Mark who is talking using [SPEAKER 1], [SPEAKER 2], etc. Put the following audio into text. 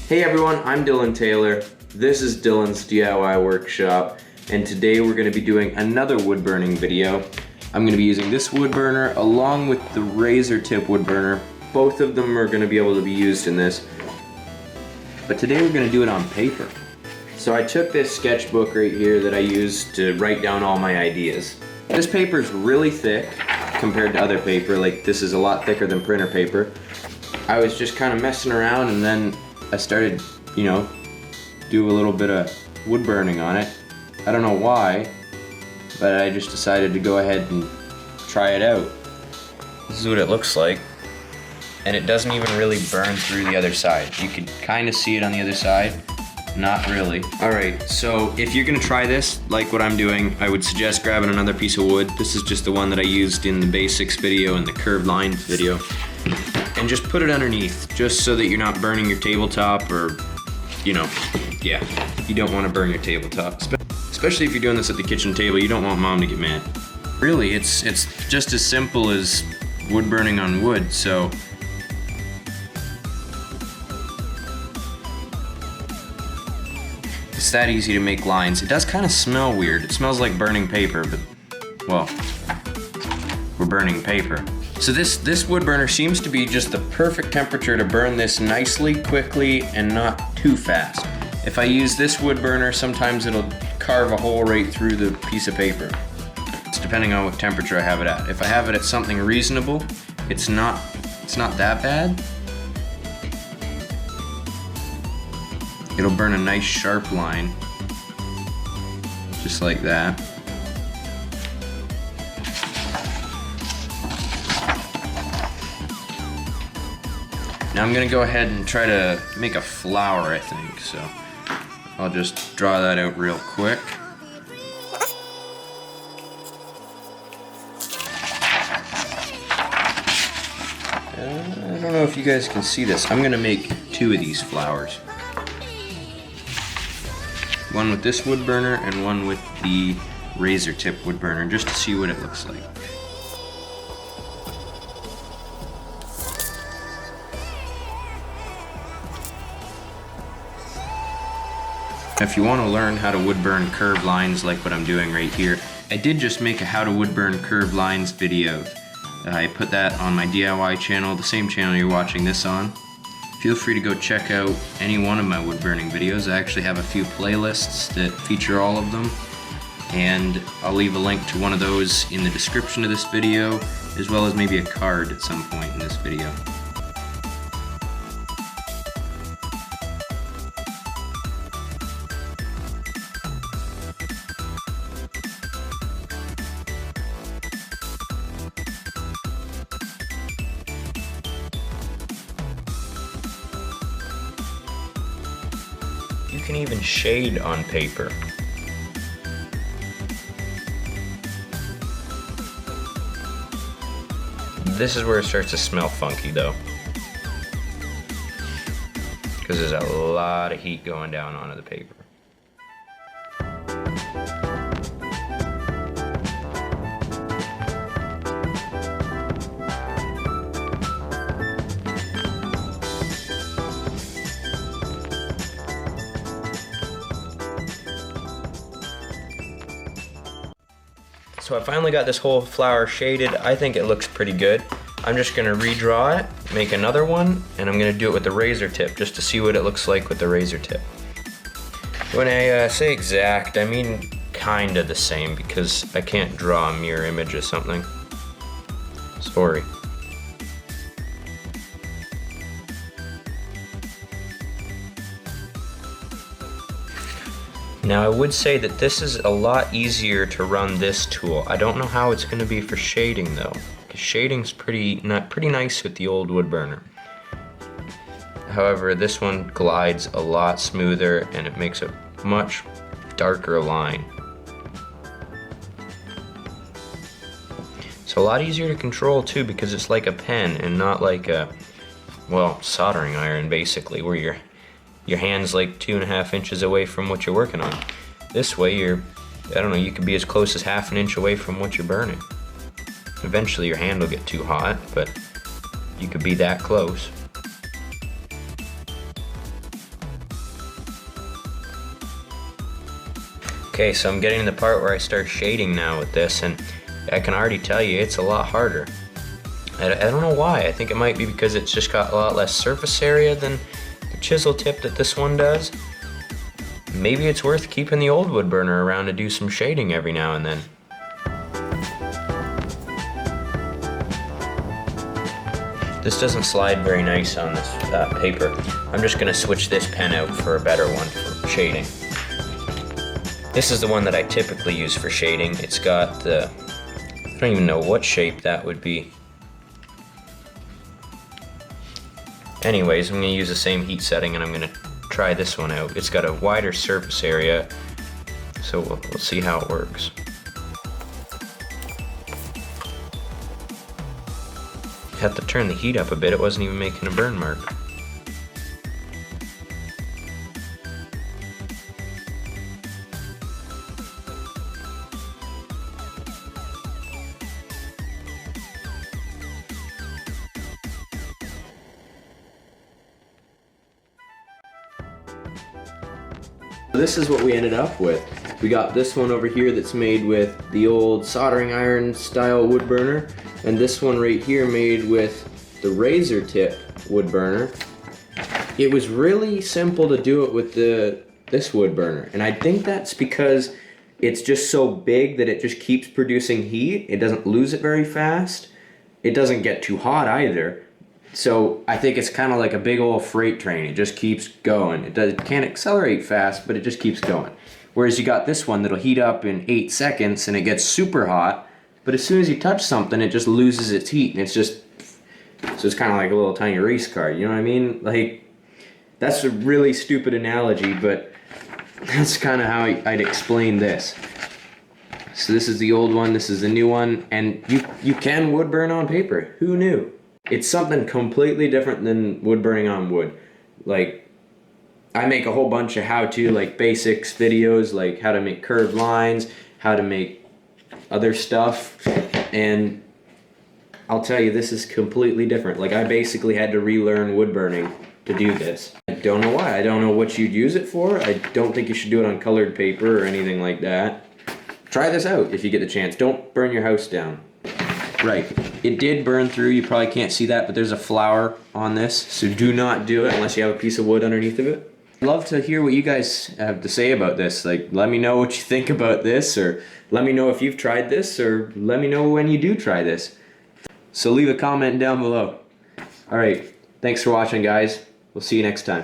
[SPEAKER 1] Hey everyone, I'm Dylan Taylor. This is Dylan's DIY Workshop, and today we're going to be doing another wood burning video. I'm going to be using this wood burner along with the razor tip wood burner. Both of them are going to be able to be used in this, but today we're going to do it on paper. So I took this sketchbook right here that I used to write down all my ideas. This paper is really thick compared to other paper, like this is a lot thicker than printer paper. I was just kind of messing around and then I started, do a little bit of wood burning on it. I don't know why, but I just decided to go ahead and try it out. This is what it looks like, and it doesn't even really burn through the other side. You can kind of see it on the other side, not really. Alright, so if you're gonna try this, like what I'm doing, I would suggest grabbing another piece of wood. This is just the one that I used in the basics video and the curved lines video. And just put it underneath, just so that you're not burning your tabletop or, you don't want to burn your tabletop. Especially if you're doing this at the kitchen table, you don't want mom to get mad. Really, it's just as simple as wood burning on wood, so. It's that easy to make lines. It does kind of smell weird. It smells like burning paper, but, well, we're burning paper. So this wood burner seems to be just the perfect temperature to burn this nicely, quickly, and not too fast. If I use this wood burner, sometimes it'll carve a hole right through the piece of paper. It's depending on what temperature I have it at. If I have it at something reasonable, it's not that bad. It'll burn a nice sharp line, just like that. Now I'm gonna go ahead and try to make a flower, I think, so I'll just draw that out real quick. I don't know if you guys can see this. I'm gonna make two of these flowers. One with this wood burner and one with the razor tip wood burner, just to see what it looks like. If you want to learn how to wood burn curved lines like what I'm doing right here, I did just make a how to wood burn curved lines video. I put that on my DIY channel, the same channel you're watching this on. Feel free to go check out any one of my wood burning videos. I actually have a few playlists that feature all of them, and I'll leave a link to one of those in the description of this video, as well as maybe a card at some point in this video. You can even shade on paper. This is where it starts to smell funky though, because there's a lot of heat going down onto the paper. So I finally got this whole flower shaded. I think it looks pretty good. I'm just gonna redraw it, make another one, and I'm gonna do it with the razor tip just to see what it looks like with the razor tip. When I say exact, I mean kinda the same because I can't draw a mirror image of something. Sorry. Now I would say that this is a lot easier to run this tool. I don't know how it's going to be for shading though, because shading's pretty nice with the old wood burner. However, this one glides a lot smoother and it makes a much darker line. It's a lot easier to control too because it's like a pen and not like a, well, soldering iron basically, where your hand's like 2.5 inches away from what you're working on. This way you could be as close as 1/2 inch away from what you're burning. Eventually your hand will get too hot, but you could be that close. Okay, so I'm getting to the part where I start shading now with this, and I can already tell you it's a lot harder. I don't know why. I think it might be because it's just got a lot less surface area than the chisel tip that this one does. Maybe it's worth keeping the old wood burner around to do some shading every now and then. This doesn't slide very nice on this paper. I'm just gonna switch this pen out for a better one for shading. This is the one that I typically use for shading. It's got the, I don't even know what shape that would be. Anyways, I'm gonna use the same heat setting and I'm gonna try this one out. It's got a wider surface area, so we'll see how it works. Had to turn the heat up a bit, it wasn't even making a burn mark. This is what we ended up with. We got this one over here that's made with the old soldering iron style wood burner, and this one right here made with the razor tip wood burner. It was really simple to do it with this wood burner, and I think that's because it's just so big that it just keeps producing heat. It doesn't lose it very fast. It doesn't get too hot either. So I think it's kind of like a big old freight train. It just keeps going. It can't accelerate fast, but it just keeps going. Whereas you got this one that'll heat up in 8 seconds and it gets super hot, but as soon as you touch something, it just loses its heat, and it's just, so it's kind of like a little tiny race car, you know what I mean? Like, that's a really stupid analogy, but that's kind of how I'd explain this. So this is the old one, this is the new one, and you can wood burn on paper. Who knew? It's something completely different than wood burning on wood. Like, I make a whole bunch of how-to, like, basics videos, like how to make curved lines, how to make other stuff, and I'll tell you, this is completely different. Like, I basically had to relearn wood burning to do this. I don't know why. I don't know what you'd use it for. I don't think you should do it on colored paper or anything like that. Try this out if you get the chance. Don't burn your house down. Right, it did burn through. You probably can't see that, but there's a flower on this, so do not do it unless you have a piece of wood underneath of it. I'd love to hear what you guys have to say about this. Like, let me know what you think about this, or let me know if you've tried this, or let me know when you do try this. So leave a comment down below. Alright, thanks for watching, guys. We'll see you next time.